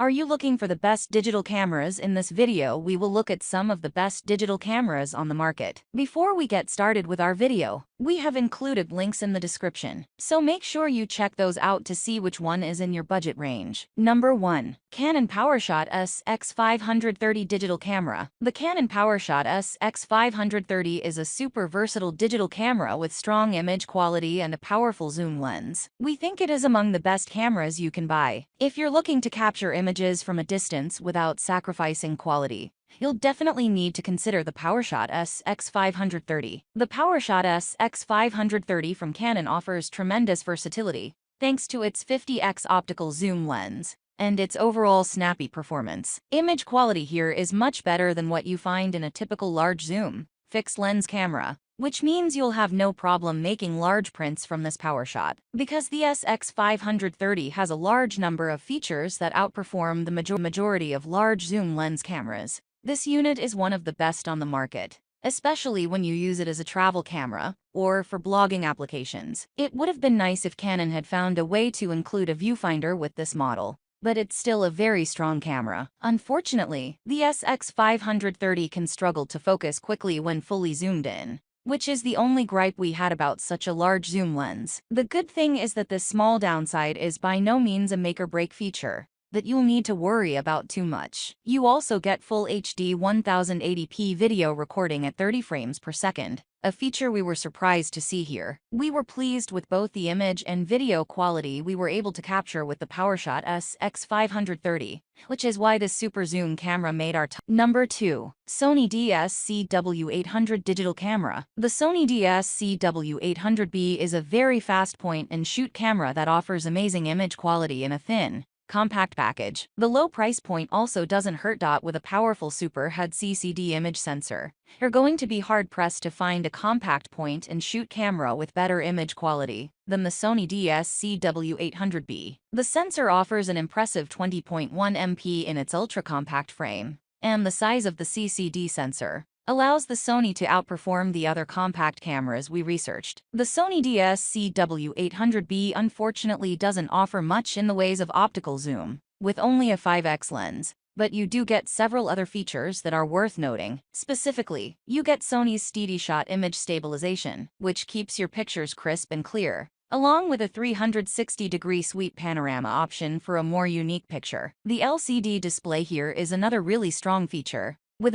Are you looking for the best digital cameras? In this video, we will look at some of the best digital cameras on the market. Before we get started with our video, we have included links in the description, so make sure you check those out to see which one is in your budget range. Number 1. Canon PowerShot SX530 Digital Camera. The Canon PowerShot SX530 is a super versatile digital camera with strong image quality and a powerful zoom lens. We think it is among the best cameras you can buy. If you're looking to capture images from a distance without sacrificing quality, you'll definitely need to consider the PowerShot SX530. The PowerShot SX530 from Canon offers tremendous versatility, thanks to its 50x optical zoom lens and its overall snappy performance. Image quality here is much better than what you find in a typical large zoom, fixed lens camera, which means you'll have no problem making large prints from this PowerShot. Because the SX530 has a large number of features that outperform the majority of large zoom lens cameras, this unit is one of the best on the market, especially when you use it as a travel camera or for blogging applications. It would have been nice if Canon had found a way to include a viewfinder with this model, but it's still a very strong camera. Unfortunately, the SX530 can struggle to focus quickly when fully zoomed in, which is the only gripe we had about such a large zoom lens. The good thing is that this small downside is by no means a make-or-break feature that you'll need to worry about too much. You also get full HD 1080p video recording at 30 frames per second, a feature we were surprised to see here. We were pleased with both the image and video quality we were able to capture with the PowerShot SX530, which is why this super zoom camera made our top. Number 2. Sony DS-CW800 Digital Camera. The Sony DS-CW800B is a very fast point-and-shoot camera that offers amazing image quality in a thin, compact package. The low price point also doesn't hurt. With a powerful super HUD CCD image sensor, you're going to be hard-pressed to find a compact point-and-shoot camera with better image quality than the Sony DS-CW800B. The sensor offers an impressive 20.1 MP in its ultra-compact frame, and the size of the CCD sensor allows the Sony to outperform the other compact cameras we researched. The Sony DS-CW800B unfortunately doesn't offer much in the ways of optical zoom, with only a 5x lens, but you do get several other features that are worth noting. Specifically, you get Sony's SteadyShot image stabilization, which keeps your pictures crisp and clear, along with a 360-degree sweep panorama option for a more unique picture. The LCD display here is another really strong feature, with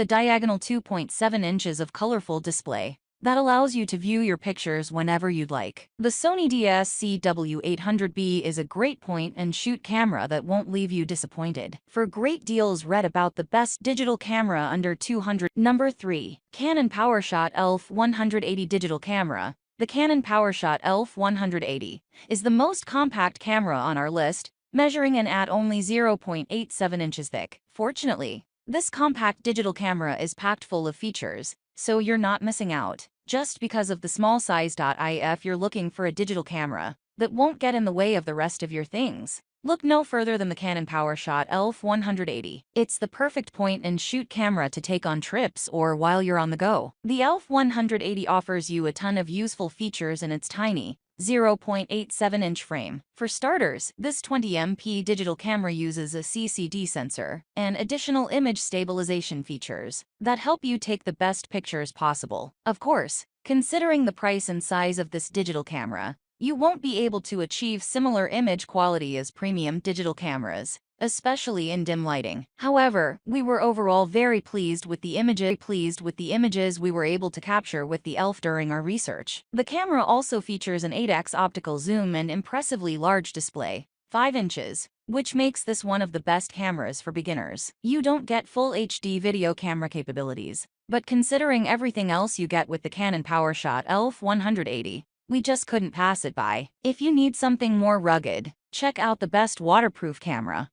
a diagonal 2.7 inches of colorful display that allows you to view your pictures whenever you'd like. The Sony DS-CW800B is a great point-and-shoot camera that won't leave you disappointed. For great deals, read about the best digital camera under $200. Number 3. Canon PowerShot ELPH Digital Camera. The Canon PowerShot ELPH is the most compact camera on our list, measuring in at only 0.87 inches thick. Fortunately, this compact digital camera is packed full of features, so you're not missing out just because of the small size. If you're looking for a digital camera that won't get in the way of the rest of your things, look no further than the Canon PowerShot ELPH. It's the perfect point-and-shoot camera to take on trips or while you're on the go. The ELPH offers you a ton of useful features in its tiny 0.87-inch frame. For starters, this 20MP digital camera uses a CCD sensor and additional image stabilization features that help you take the best pictures possible. Of course, considering the price and size of this digital camera, you won't be able to achieve similar image quality as premium digital cameras, especially in dim lighting. However, we were overall very pleased with the images we were able to capture with the ELPH during our research. The camera also features an 8x optical zoom and impressively large display, 5 inches, which makes this one of the best cameras for beginners. You don't get full HD video camera capabilities, but considering everything else you get with the Canon PowerShot ELPH, we just couldn't pass it by. If you need something more rugged, check out the best waterproof camera.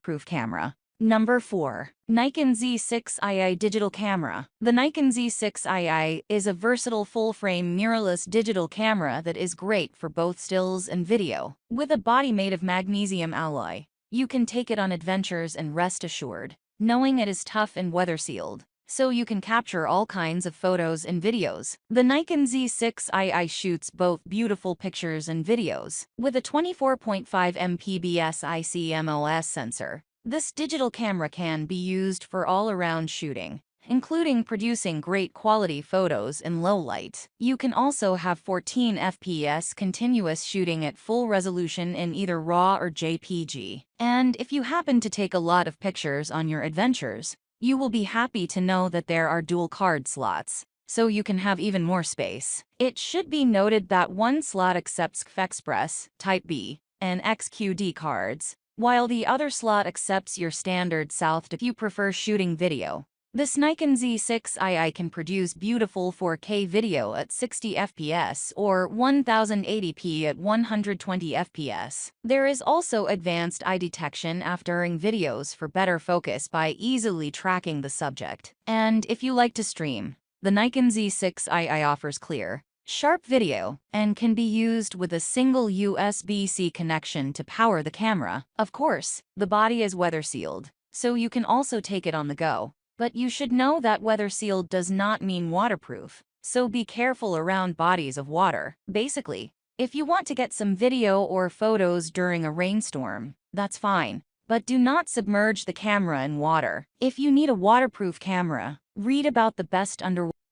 Number 4. Nikon Z6II Digital Camera. The Nikon Z6II is a versatile full-frame mirrorless digital camera that is great for both stills and video. With a body made of magnesium alloy, you can take it on adventures and rest assured, knowing it is tough and weather-sealed, so you can capture all kinds of photos and videos. The Nikon Z6II shoots both beautiful pictures and videos with a 24.5 MP BSIC MOS sensor This digital camera can be used for all-around shooting, including producing great quality photos in low light. You can also have 14 FPS continuous shooting at full resolution in either RAW or JPG. And if you happen to take a lot of pictures on your adventures, you will be happy to know that there are dual card slots, so you can have even more space. It should be noted that one slot accepts Express, Type B, and XQD cards, while the other slot accepts your standard South if you prefer shooting video. This Nikon Z6II can produce beautiful 4K video at 60 fps or 1080p at 120 fps. There is also advanced eye detection during videos for better focus by easily tracking the subject. And if you like to stream, the Nikon Z6II offers clear, sharp video and can be used with a single USB-C connection to power the camera. Of course, the body is weather sealed, so you can also take it on the go. But you should know that weather sealed does not mean waterproof, so be careful around bodies of water. Basically, if you want to get some video or photos during a rainstorm, that's fine, but do not submerge the camera in water. If you need a waterproof camera, read about the best underwater